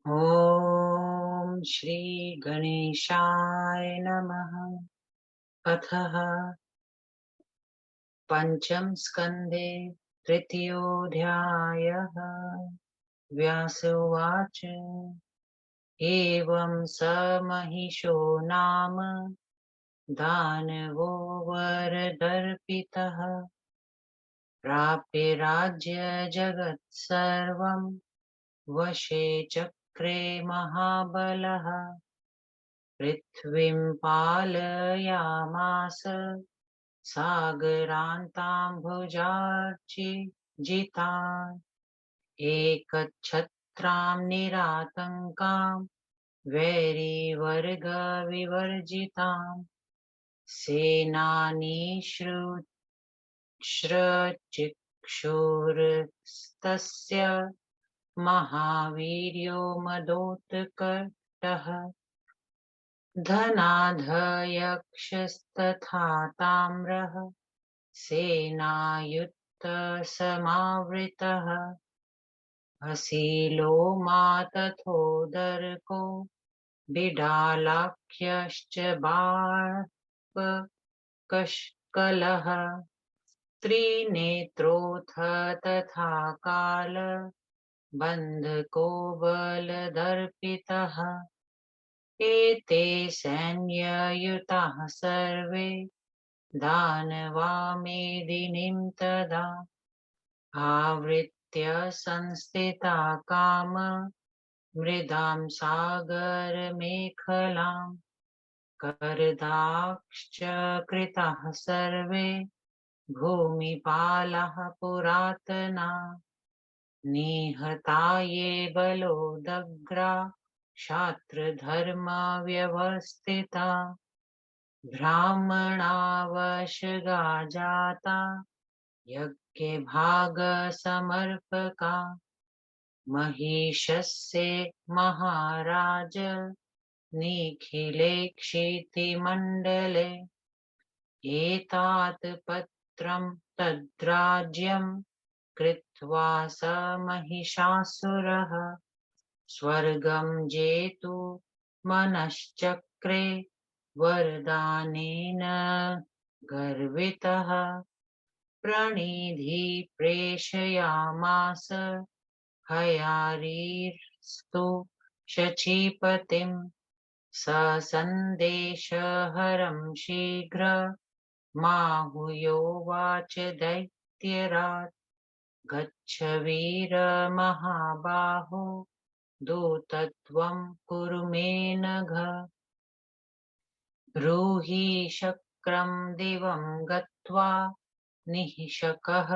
ॐ श्री गणेशाय नमः। अथः पंचम स्कन्धे तृतीयोऽध्यायः। व्यास उवाच एवं स महिषो नाम दानवो वरदर्पितः प्राप्य राज्यजगत् सर्वं वशे चक्रे महाबलः पृथ्वीं पालयामास सागरान्ताम्भुजार्चिजितान् एकच्छत्रां निरातङ्कां वैरिवर्गविवर्जितां सेनानीश्रुतश्रुचिक्षुरस्तस्य महावीर्यो मदोत्कटः धनाधयक्षस्तथा ताम्रः सेनायुक्तसमावृतः असीलो मातथोदरको बिडालाख्यश्च बाष्पकशकलः त्रिनेत्रोऽथ तथा काल बन्धको बलदर्पितः एते सैन्ययुताः सर्वे दानवा मेदिनीं तदा आवृत्य संस्थिता काम मृदां सागरमेखलां करदाश्च कृताः सर्वे भूमिपालाः पुरातना निहता ये बलोदग्रा क्षात्रधर्मव्यवस्थिता ब्राह्मणावशगा जाता यज्ञभागसमर्पका महिषस्य महाराज निखिले क्षितिमण्डले एतात् पत्रं तद्राज्यं कृत्वा स महिषासुरः स्वर्गं जेतु मनश्चक्रे वरदानेन गर्वितः प्रणिधि प्रेषयामास हयारीस्तु शचीपतिं ससन्देशहरं शीघ्र माहुयोवाच दैत्यराज गच्छ वीर महाबाहो दूतत्वं कुरु मे नघ ब्रूहि शक्रं दिवं गत्वा निःशकः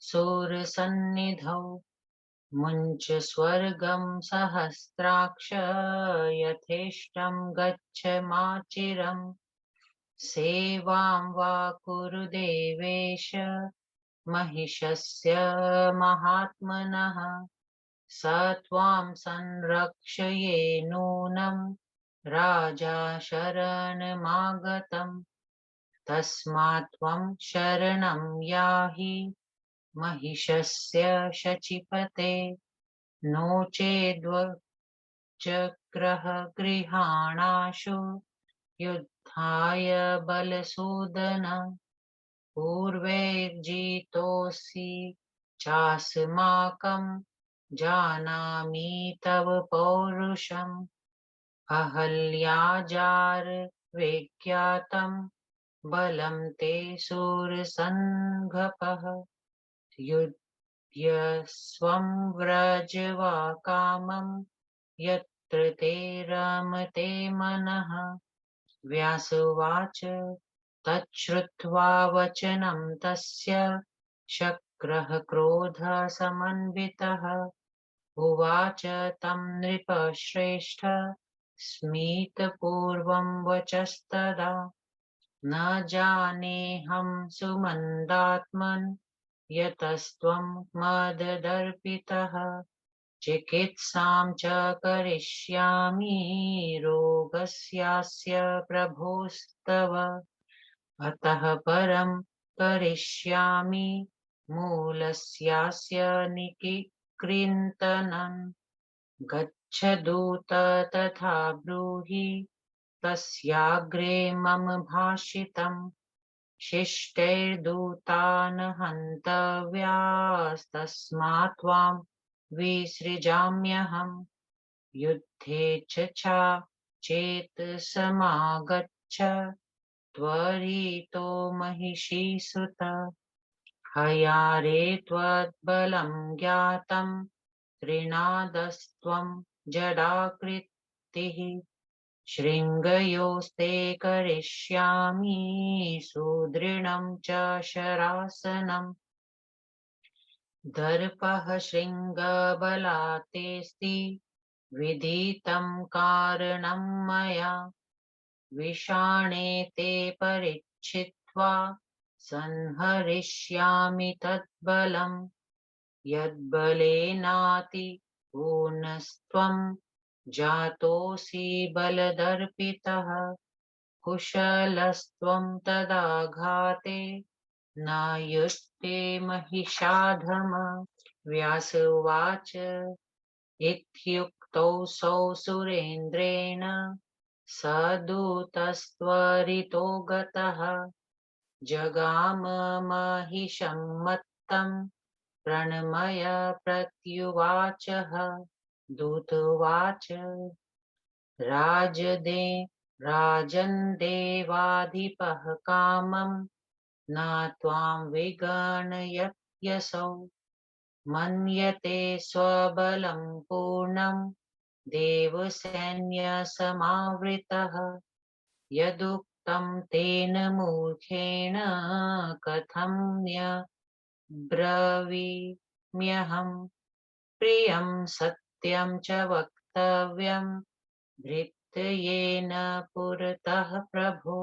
सुरसन्निधौ मुञ्च स्वर्गं सहस्राक्ष यथेष्टं गच्छ माचिरम् सेवां वा कुरु देवेश महिषस्य महात्मनः स त्वां संरक्षये नूनं राजा शरणमागतम् तस्मात् त्वं शरणं याहि महिषस्य शचीपते नो चेद्वज्रः गृहाणाशु युद्धाय बलसूदन पूर्वैर्जितोऽसि चास्माकं जानामि तव पौरुषम् अहल्याजारविख्यातं बलं ते शूरसङ्घपः युध्यस्वं व्रजवा कामं यत्र ते रमते मनः व्यास उवाच तच्छ्रुत्वा वचनं तस्य शक्रः क्रोधसमन्वितः उवाच तं नृपश्रेष्ठ स्मितपूर्वं वचस्तदा न जानेऽहं सुमन्दात्मन् यतस्त्वं मददर्पितः चिकित्सां च करिष्यामि रोगस्यास्य प्रभोस्तव अतः परं करिष्यामि मूलस्यास्य निकिकृन्तनं गच्छदूत तथा ब्रूहि तस्याग्रे मम भाषितम् शिष्टैर्दूतान् हन्तव्यास्तस्मात् त्वां विसृजाम्यहम् युद्धे च चेत् समागच्छ त्वरितो महिषी सुत हयारे त्वद्बलं ज्ञातं त्रिनादस्त्वं जडाकृतिः शृङ्गयोस्ते करिष्यामि सुदृढं च शरासनम् दर्पः शृङ्गबलातेऽस्ति विदितं कारणं मया विषाणे ते परिच्छित्त्वा संहरिष्यामि तद्बलम् यद्बलेनातिपूर्णस्त्वं जातोऽसि बलदर्पितः कुशलस्त्वं तदाघाते न युष्टे महिषाधम व्यास उवाच इत्युक्तौ सौ सुरेन्द्रेण स दूतस्त्वरितो गतः जगाम महिषं मत्तं प्रणमय प्रत्युवाचः दूतवाच राजन् देवाधिपः कामं न त्वां विगणयत्यसौ मन्यते स्वबलं पूर्णं देवसैन्यसमावृतः यदुक्तं तेन मूर्खेण कथं ब्रवीम्यहम् प्रियं सत्यं च वक्तव्यं धृत्येन पुरतः प्रभो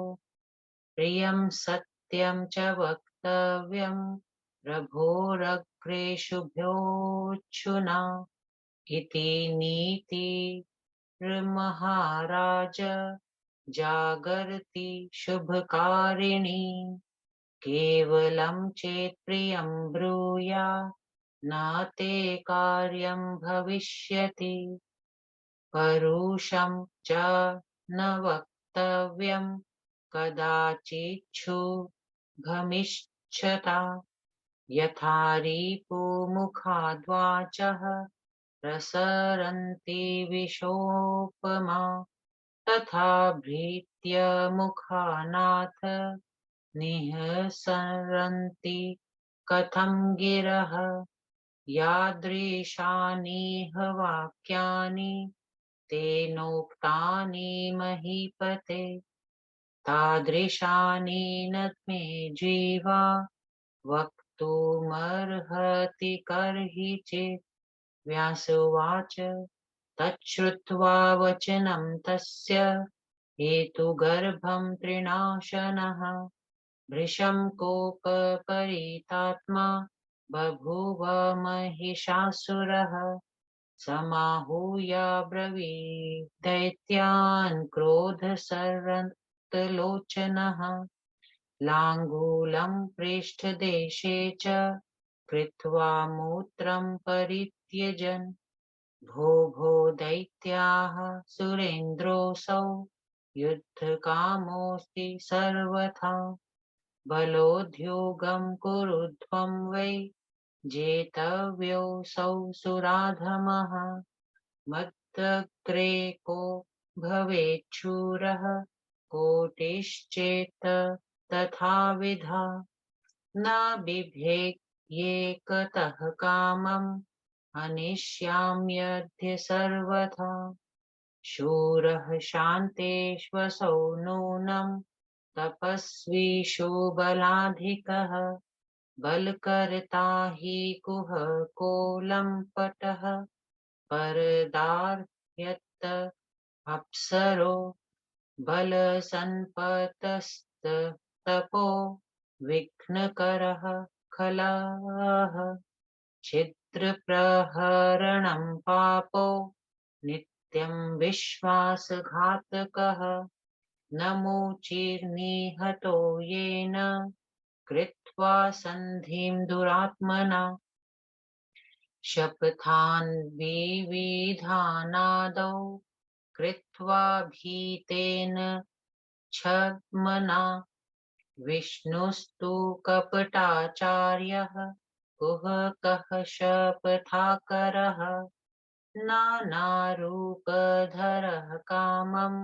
प्रियं सत्यं च वक्तव्यं प्रभोरग्रे शुभोऽच्छुना इति नीतिर्महाराज जागर्ति शुभकारिणी केवलं चेत् प्रियं ब्रूया न ते कार्यं भविष्यति परुषं च न वक्तव्यं कदाचिच्छुभमिच्छता यथा रिपुमुखाद्वाचः प्रसरन्ति विशोपमा तथा भृत्यमुखानाथ निःसरन्ति कथं गिरः यादृशानिह वाक्यानि तेनोक्तानि महीपते तादृशानि न मे जीवा वक्तुमर्हति कर्हिचित् व्यास उवाच तच्छ्रुत्वा वचनं तस्य हेतुगर्भं त्रिणाशनः भृशं कोपपरीतात्मा बभूव महिषासुरः समाहूय ब्रवीत् दैत्यान् क्रोधसरक्तलोचनः लाङ्गूलं पृष्ठदेशे च कृत्वा मूत्रं परित्यजन् भो भो दैत्याः सुरेन्द्रोऽसौ युद्धकामोऽस्ति सर्वथा बलोद्योगं कुरुध्वं वै जेतव्योऽसौ सुराधमः मदग्रे को भवेच्छूरः कोटिश्चेत् तथाविधा न बिभेत्येकतः कामम् हनिष्याम्यद्य सर्वथा शूरः शान्तेष्वसौ नूनं तपस्वीषु बलाधिकः बलकर्ता हि कुहकोलम्पटः परदार्यत् अप्सरो बलसन्पतस्तपो विघ्नकरः खलः छिद्रप्रहरणं पापो नित्यं विश्वासघातकः नमोचिर्निहतो येन कृत्वा सन्धिं दुरात्मना शपथान् विविधानादौ कृत्वा भीतेन छद्मना विष्णुस्तु कपटाचार्यः कुहकः शपथाकरः नानारूपधरः कामं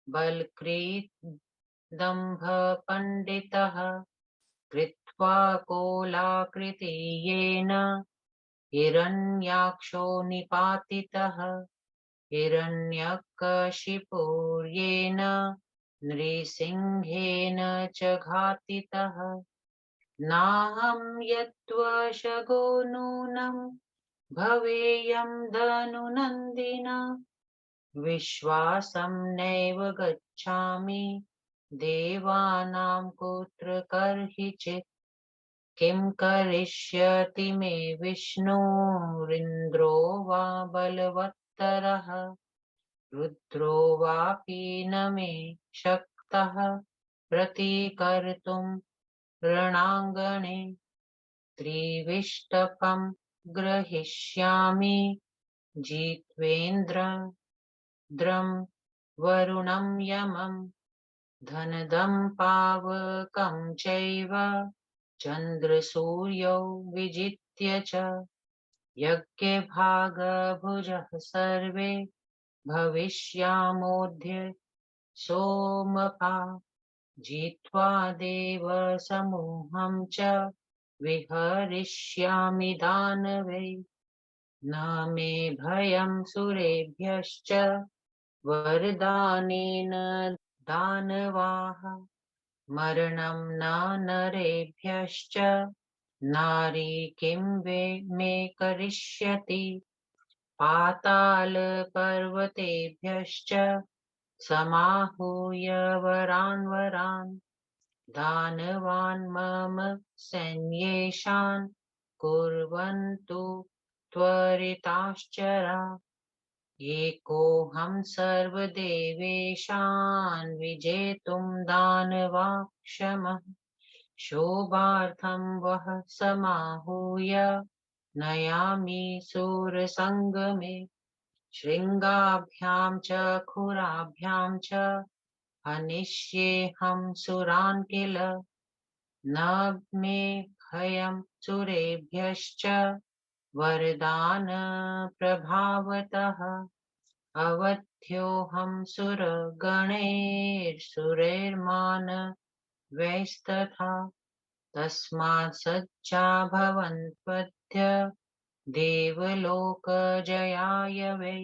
बलकृत् दम्भपण्डितः कृत्वा कोलाकृति येन हिरण्याक्षो निपातितः हिरण्यकशिपुर्येन नृसिंहेन च घातितः नाहं यत्त्वशगो नूनं भवेयं धनुनन्दिना विश्वासं नैव गच्छामि देवानां कुत्र कर्हिचित् किं करिष्यति मे विष्णुरिन्द्रो वा बलवत्तरः रुद्रो वापि न मे शक्तः प्रतिकर्तुं रणाङ्गणे त्रिविष्टपं ग्रहीष्यामि जित्वेन्द्रं वरुणं यमं धनदं पावकं चैव चन्द्रसूर्यौ विजित्य च यज्ञभागभुजः सर्वे भविष्यामोऽद्य सोमपा जित्वा देवसमूहं च विहरिष्यामि दानवै न मे भयं सुरेभ्यश्च वरदानेन दानवाः मरणं न नरेभ्यश्च नारी किं मे करिष्यति पातालपर्वतेभ्यश्च समाहूय वरान् वरान् दानवान् मम सैन्येषान् कुर्वन्तु त्वरिताश्चरा एकोऽहं सर्वदेवेशान् विजेतुं दानवाक्षमः शोभार्थं वः समाहूय नयामि सुरसङ्गमे शृङ्गाभ्यां च खुराभ्यां च हनिष्येऽहं सुरान् किल न मे भयं सुरेभ्यश्च वरदानप्रभावतः अवध्योऽहं सुरगणैर्सुरैर्मानवैस्तथा तस्मात् सज्जा भवन्त्वद्य देवलोकजयाय वै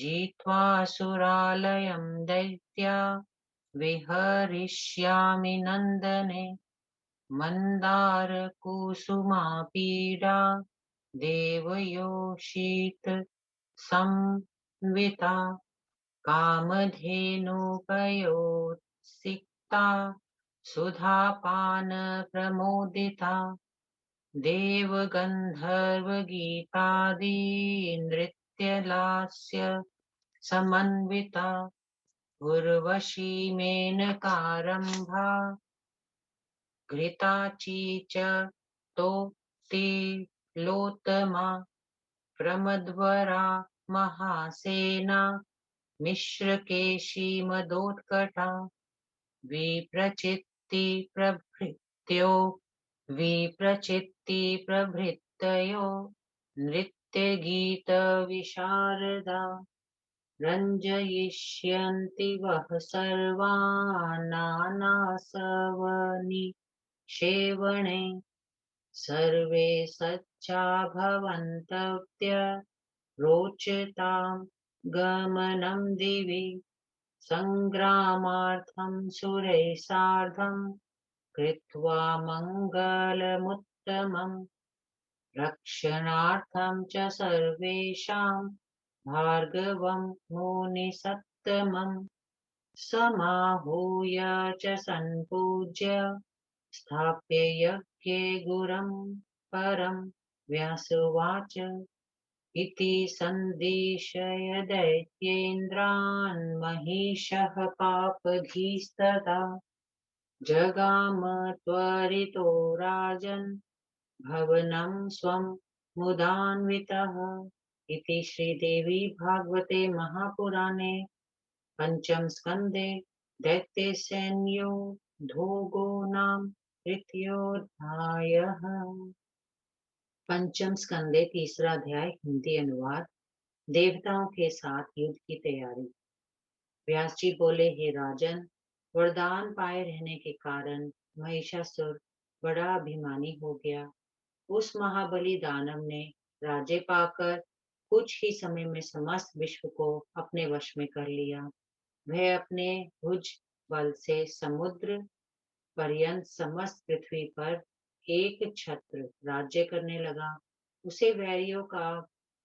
जित्वा सुरालयं दैत्या विहरिष्यामि नन्दने मन्दारकुसुमापीडा देवयोषित संविता कामधेनुपयोत्सिक्ता सुधापानप्रमोदिता देवगन्धर्वगीतादि नृत्यलास्य समन्विता उर्वशी मेनकारम्भा घृताची च तोतिलोत्तमा प्रमद्वरा महासेना मिश्रकेशी मदोत्कटा विप्रचित्ति प्रभृतयो नृत्यगीतविशारदा रञ्जयिष्यन्ति वः सर्वान् नानासवनिषेवणे सर्वे सज्जा भवन्तव्य रोचतां गमनं दिवि सङ्ग्रामार्थं सुरैः सार्धं कृत्वा मङ्गलमुत्तमम् रक्षणार्थं च सर्वेषां भार्गवं मुनिसत्तमम् समाहूय च सम्पूज्य स्थाप्य यज्ञे गुरं परं व्यासुवाच इति सन्दिशय दैत्येन्द्रान् महिषः पापधीस्तदा जगाम त्वरितो राजन् भवनं स्वं मुदान्वितः। इति श्रीदेवी भागवते महापुराणे पंचम स्कंदे दैत्यसैन्योद्योगो नाम तृतीयोऽध्यायः। पंचम स्कंदे तीसरा अध्याय हिंदी अनुवाद। देवताओं के साथ युद्ध की तैयारी। व्यास जी बोले, हे राजन, वरदान पाए रहने के कारण महिषासुर बड़ा अभिमानी हो गया। उस महाबली दानव ने राज्य पाकर कुछ ही समय में समस्त विश्व को अपने वश में कर लिया। वह अपने भुज बल से समुद्र पर्यंत समस्त पृथ्वी पर एक छत्र राज्य करने लगा। उसे वैरियों का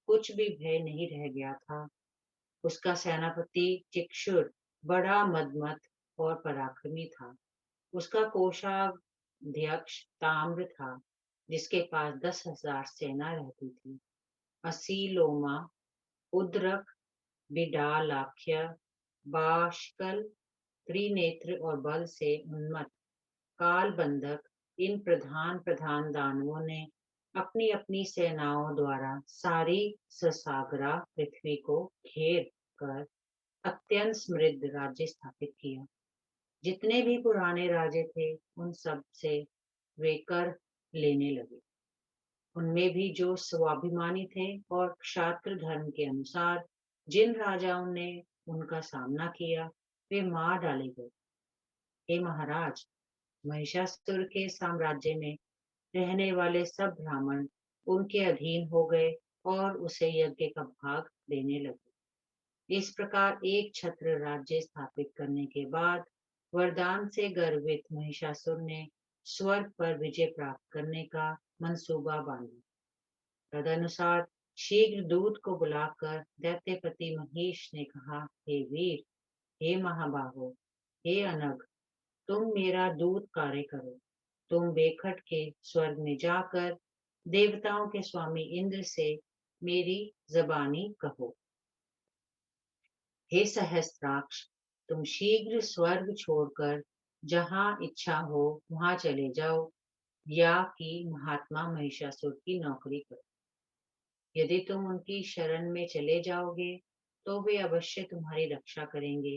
कुछ भी भय नहीं रह गया था। उसका सेनापति चिक्षुर बड़ा मदमत और पराक्रमी था। उसका कोषाध्यक्ष ताम्र था, जिसके पास 10,000 सेना रहती थी। असीलोमा, उद्रक, बिडालाख्य, बाष्कल, त्रिनेत्र और बल से उन्मत्त काल बंधक, इन प्रधान प्रधान दानवों ने अपनी अपनी सेनाओं द्वारा सारी ससागरा पृथ्वी को घेर कर अत्यंत समृद्ध राज्य स्थापित किया। जितने भी पुराने राजे थे, उन सब से वे कर लेने लगे। उनमें भी जो स्वाभिमानी थे और क्षात्र धर्म के अनुसार जिन राजाओं ने उनका सामना किया, वे मार डाले गए। हे महाराज, महिषासुर के साम्राज्य में रहने वाले सब ब्राह्मण उनके अधीन हो गए और उसे यज्ञ का भाग देने लगे। इस प्रकार एक छत्र राज्य स्थापित करने के बाद वरदान से गर्वित महिषासुर ने स्वर्ग पर विजय प्राप्त करने का मंसूबा बांधा। तदनुसार शीघ्र दूत को बुलाकर दैत्यपति महेश ने कहा, हे वीर, हे महाबाहो, हे अनग, तुम मेरा दूत कार्य करो। तुम बेखट के स्वर्ग में जाकर देवताओं के स्वामी इंद्र से मेरी जबानी कहो। हे सहस्त्राक्ष, तुम शीघ्र स्वर्ग छोड़कर जहां इच्छा हो वहां चले जाओ, या कि महात्मा महिषासुर की नौकरी करो। यदि तुम उनकी शरण में चले जाओगे तो वे अवश्य तुम्हारी रक्षा करेंगे।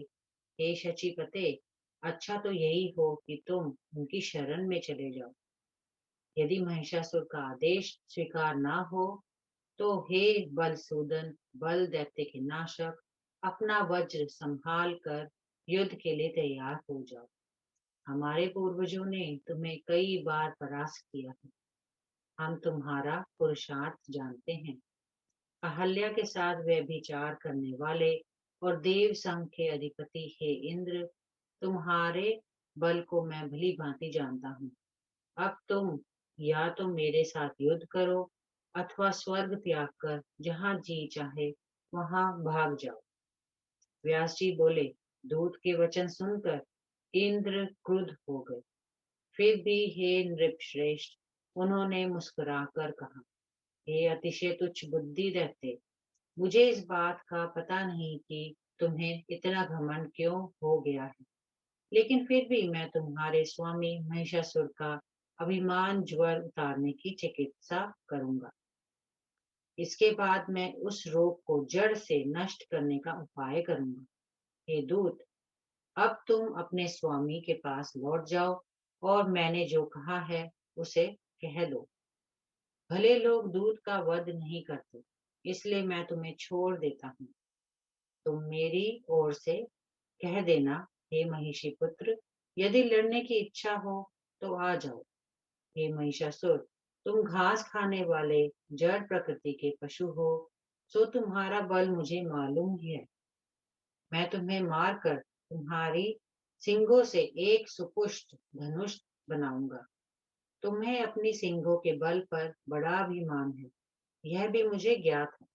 हे शचीपते, अच्छा तो यही हो कि तुम उनकी शरण में चले जाओ। यदि महिषासुर का आदेश स्वीकार ना हो तो हे बलसूदन, बल दैत्य के नाशक, अपना वज्र संभाल कर युद्ध के लिए तैयार हो जाओ। हमारे पूर्वजों ने तुम्हें कई बार परास्त किया है। हम तुम्हारा पुरुषार्थ जानते हैं। अहल्या के साथ व्यभिचार करने वाले और देव संघ के अधिपति हे इंद्र, तुम्हारे बल को मैं भली भांति जानता हूँ। अब तुम या तो मेरे साथ युद्ध करो अथवा स्वर्ग त्याग कर जहां जी चाहे वहां भाग जाओ। व्यास जी बोले, दूत के वचन सुनकर इंद्र क्रुद्ध हो गए। फिर भी हे नृप श्रेष्ठ, उन्होंने मुस्कुराकर कहा, हे अतिशय तुच्छ बुद्धि रहते, मुझे इस बात का पता नहीं कि तुम्हें इतना घमंड क्यों हो गया है। लेकिन फिर भी मैं तुम्हारे स्वामी महिषासुर का अभिमान ज्वर उतारने की चिकित्सा करूंगा। इसके बाद मैं उस रोग को जड़ से नष्ट करने का उपाय करूंगा। हे दूत, अब तुम अपने स्वामी के पास लौट जाओ और मैंने जो कहा है उसे कह दो। भले लोग दूत का वध नहीं करते, इसलिए मैं तुम्हें छोड़ देता हूँ। तुम मेरी ओर से कह देना, हे महिषी पुत्र, यदि लड़ने की इच्छा हो तो आ जाओ। हे महिषासुर, तुम घास खाने वाले जड़ प्रकृति के पशु हो, सो तुम्हारा बल मुझे मालूम ही है। मैं तुम्हें मारकर तुम्हारी सिंगों से एक सुपुष्ट धनुष बनाऊंगा। तुम्हें अपनी सिंगों के बल पर बड़ा अभिमान है, यह भी मुझे ज्ञात है।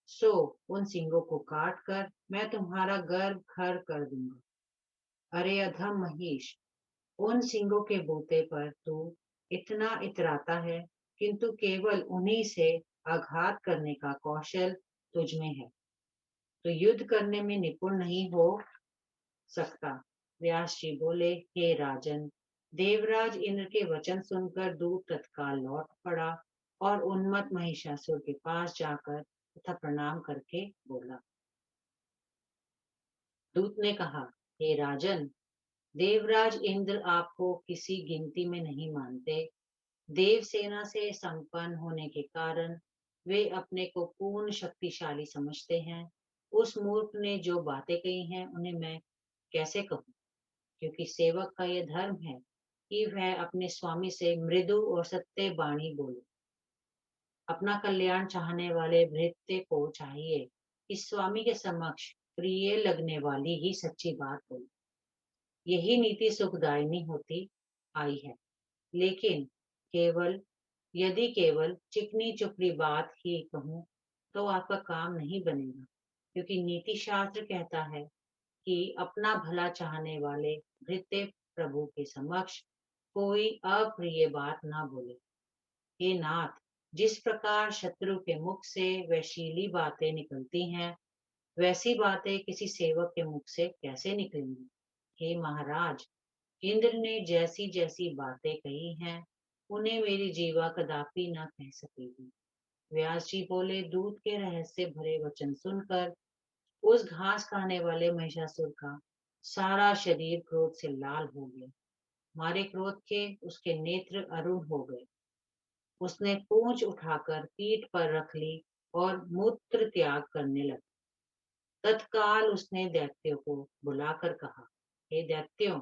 सो उन सिंगों को काट कर मैं तुम्हारा गर्भ खर कर दूंगा। अरे अधम महिष, उन सिंगों के बूते पर तू इतना इतराता है, किंतु केवल उन्हीं से आघात करने का कौशल तुझ में है, तो युद्ध करने में निपुण नहीं हो सकता। व्यास जी बोले, हे राजन, देवराज इंद्र के वचन सुनकर दूत तत्काल लौट पड़ा और उन्मत्त महिषासुर के पास जाकर तथा प्रणाम करके बोला। दूत ने कहा, हे राजन, देवराज इंद्र आपको किसी गिनती में नहीं मानते। देव सेना से संपन्न होने के कारण वे अपने को पूर्ण शक्तिशाली समझते हैं। उस मूर्ख ने जो बातें कही हैं उन्हें मैं कैसे कहूँ, क्योंकि सेवक का यह धर्म है कि वह अपने स्वामी से मृदु और सत्य वाणी बोले। अपना कल्याण चाहने वाले भृत्य को चाहिए कि स्वामी के समक्ष प्रिय लगने वाली ही सच्ची बात बोले। यही नीति सुखदायिनी होती आई है। लेकिन केवल यदि केवल चिकनी चुपड़ी बात ही कहूँ तो आपका काम नहीं बनेगा, क्योंकि नीति शास्त्र कहता है कि अपना भला चाहने वाले भृत्य प्रभु के समक्ष कोई अप्रिय बात ना बोले। हे नाथ, जिस प्रकार शत्रु के मुख से वैशीली बातें निकलती हैं, वैसी बातें किसी सेवक के मुख से कैसे निकलेंगी। हे महाराज, इंद्र ने जैसी जैसी बातें कही हैं, उन्हें मेरी जीवा कदापि न कह सकेगी। व्यास जी बोले, दूत के रहस्य भरे वचन सुनकर उस घास खाने वाले महिषासुर का सारा शरीर क्रोध से लाल हो गया। मारे क्रोध के उसके नेत्र अरुण हो गए। उसने पूंछ उठाकर पीठ पर रख ली और मूत्र त्याग करने लगा। तत्काल उसने दैत्यों को बुलाकर कहा, हे दैत्यों,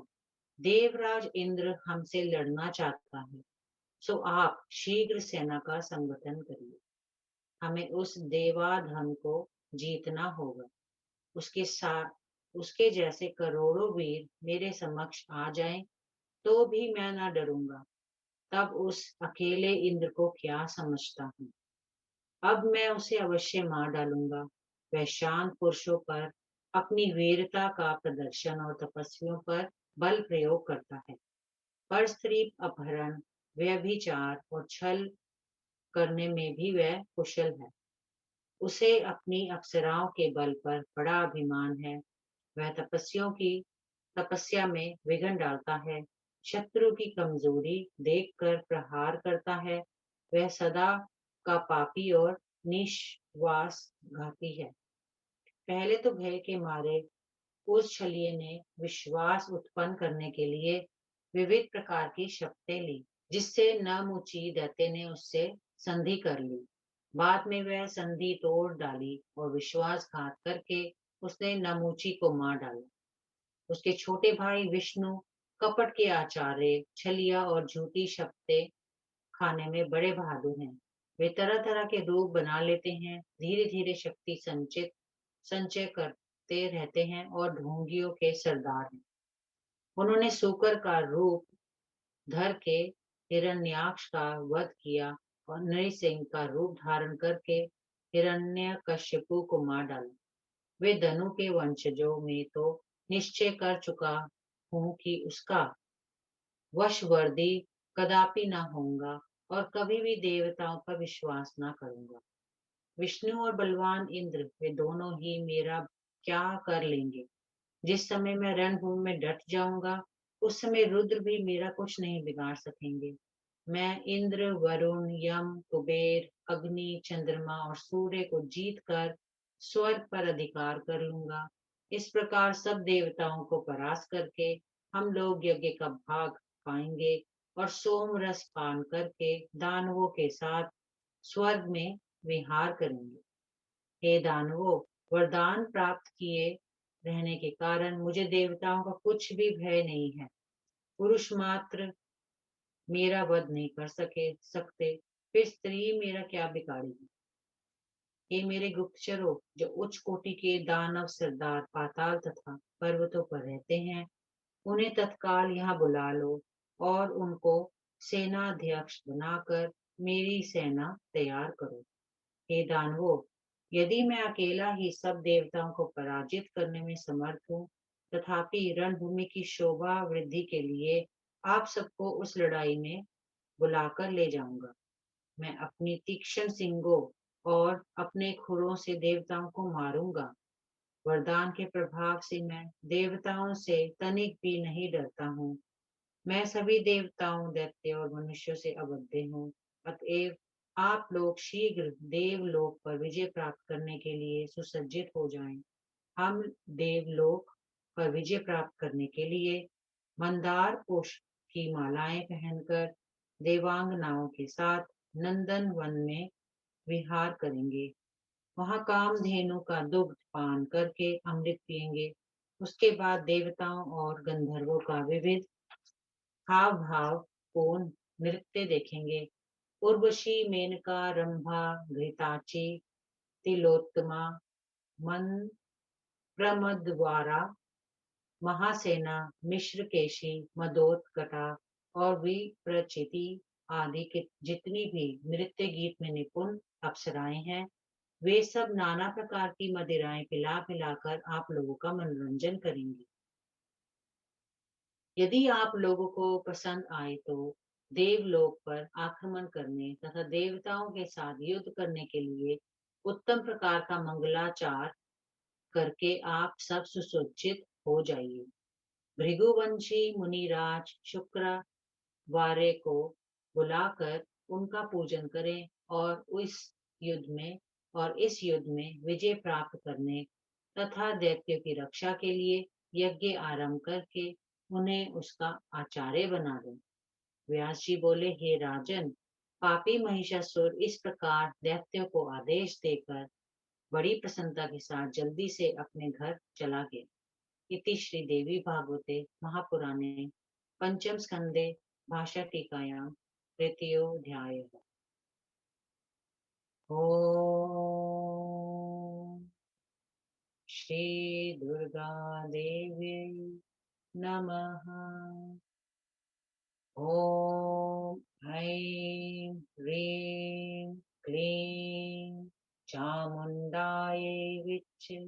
देवराज इंद्र हमसे लड़ना चाहता है, सो आप शीघ्र सेना का संगठन करिए। हमें उस देवाधम को जीतना होगा। उसके साथ उसके जैसे करोड़ों वीर मेरे समक्ष आ जाएं तो भी मैं ना डरूंगा। तब उस अकेले इंद्र को क्या समझता हूँ। अब मैं उसे अवश्य मार डालूंगा। वह शांत पुरुषों पर अपनी वीरता का प्रदर्शन और तपस्वियों पर बल प्रयोग करता है, पर स्त्री अपहरण, व्यभिचार और छल करने में भी वह कुशल है। उसे अपनी अप्सराओं के बल पर बड़ा अभिमान है। वह तपस्वियों की तपस्या में विघ्न डालता है, शत्रु की कमजोरी देखकर प्रहार करता है। वह सदा का पापी और निश्वासघाती है। पहले तो भय के मारे उस छलिए ने विश्वास उत्पन्न करने के लिए विविध प्रकार की शपथें ली, जिससे नमुची दैत्य ने उससे संधि कर ली। बाद में वह संधि तोड़ डाली और विश्वासघात करके उसने नमुची को मार डाला। उसके छोटे भाई विष्णु कपट के आचार्य, छलिया और झूठी शपथें खाने में बड़े बहादुर हैं। वे तरह तरह के रूप बना लेते हैं, धीरे धीरे शक्ति संचय करते रहते हैं और ढोंगियों के सरदार हैं। उन्होंने सूकर का रूप धर के हिरण्याक्ष का वध किया और नरसिंह का रूप धारण करके हिरण्यकश्यपु को मार डाला। वे धनु के वंशजों में तो निश्चय कर चुका हूँ कि उसका वशवर्दी कदापि न होऊंगा और कभी भी देवताओं पर विश्वास न करूंगा। विष्णु और बलवान इंद्र वे दोनों ही मेरा क्या कर लेंगे। जिस समय मैं रणभूमि में डट जाऊंगा, उस समय रुद्र भी मेरा कुछ नहीं बिगाड़ सकेंगे। मैं इंद्र, वरुण, यम, कुबेर, अग्नि, चंद्रमा और सूर्य को जीत कर स्वर्ग पर अधिकार कर लूंगा। इस प्रकार सब देवताओं को परास्त करके हम लोग यज्ञ का भाग पाएंगे और सोम रस पान करके दानवों के साथ स्वर्ग में विहार करेंगे। हे दानवों, वरदान प्राप्त किए रहने के कारण मुझे देवताओं का कुछ भी भय नहीं है। पुरुष मात्र मेरा वध नहीं कर सकते, फिर स्त्री मेरा क्या बिगाड़ेगी। ये मेरे गुप्तचरों, जो उच्च कोटि के दानव सरदार पाताल तथा पर्वतों पर रहते हैं, उन्हें तत्काल यहाँ बुला लो और उनको सेनाध्यक्ष बनाकर मेरी सेना तैयार करो। हे दानवों, यदि मैं अकेला ही सब देवताओं को पराजित करने में समर्थ हूँ, तथापि रणभूमि की शोभा वृद्धि के लिए आप सबको उस लड़ाई में बुलाकर ले जाऊंगा। मैं अपनी तीक्ष्ण सींगों और अपने खुरों से देवताओं को मारूंगा। वरदान के प्रभाव से मैं देवताओं से तनिक भी नहीं डरता हूँ। मैं सभी देवताओं, दैत्य और मनुष्यों से अवध्य हूँ। अतएव आप लोग शीघ्र देवलोक पर विजय प्राप्त करने के लिए सुसज्जित हो जाएं। हम देवलोक पर विजय प्राप्त करने के लिए मंदार पुष्प की मालाएं पहनकर देवांगनाओं के साथ नंदन वन में विहार करेंगे। वहां कामधेनु का दुग्ध पान करके अमृत पिएंगे। उसके बाद देवताओं और गंधर्वों का विविध हाव भाव पूर्ण नृत्य देखेंगे। उर्वशी, मेनका, रंभा, घृताची, तिलोत्तमा, मन प्रमदवारा, महासेना, मिश्रकेशी, मदोत्कटा और विप्रचिति आदि के जितनी भी नृत्य गीत में निपुण अप्सराएं हैं, वे सब नाना प्रकार की मदिराएं पिला पिलाकर आप लोगों का मनोरंजन करेंगी। यदि आप लोगों को पसंद आए तो देवलोक पर आक्रमण करने तथा देवताओं के साथ युद्ध करने के लिए उत्तम प्रकार का मंगलाचार करके आप सब सुसज्जित हो जाइए। भृगुवंशी मुनिराज शुक्र वार्य को बुलाकर उनका पूजन करें और इस युद्ध में विजय प्राप्त करने तथा दैत्य की रक्षा के लिए यज्ञ आरंभ करके उन्हें उसका आचार्य बना दें। व्यास जी बोले, हे राजन, पापी महिषासुर इस प्रकार दैत्य को आदेश देकर बड़ी प्रसन्नता के साथ जल्दी से अपने घर चला गया। इति श्री देवी भागवते महापुराणे पंचम स्कंदे भाषा टीकायां तृतीयोऽध्यायः। ओम श्री दुर्गा देवी नमः। ओम ऐं ह्रीं क्लीं चामुण्डायै विच्चे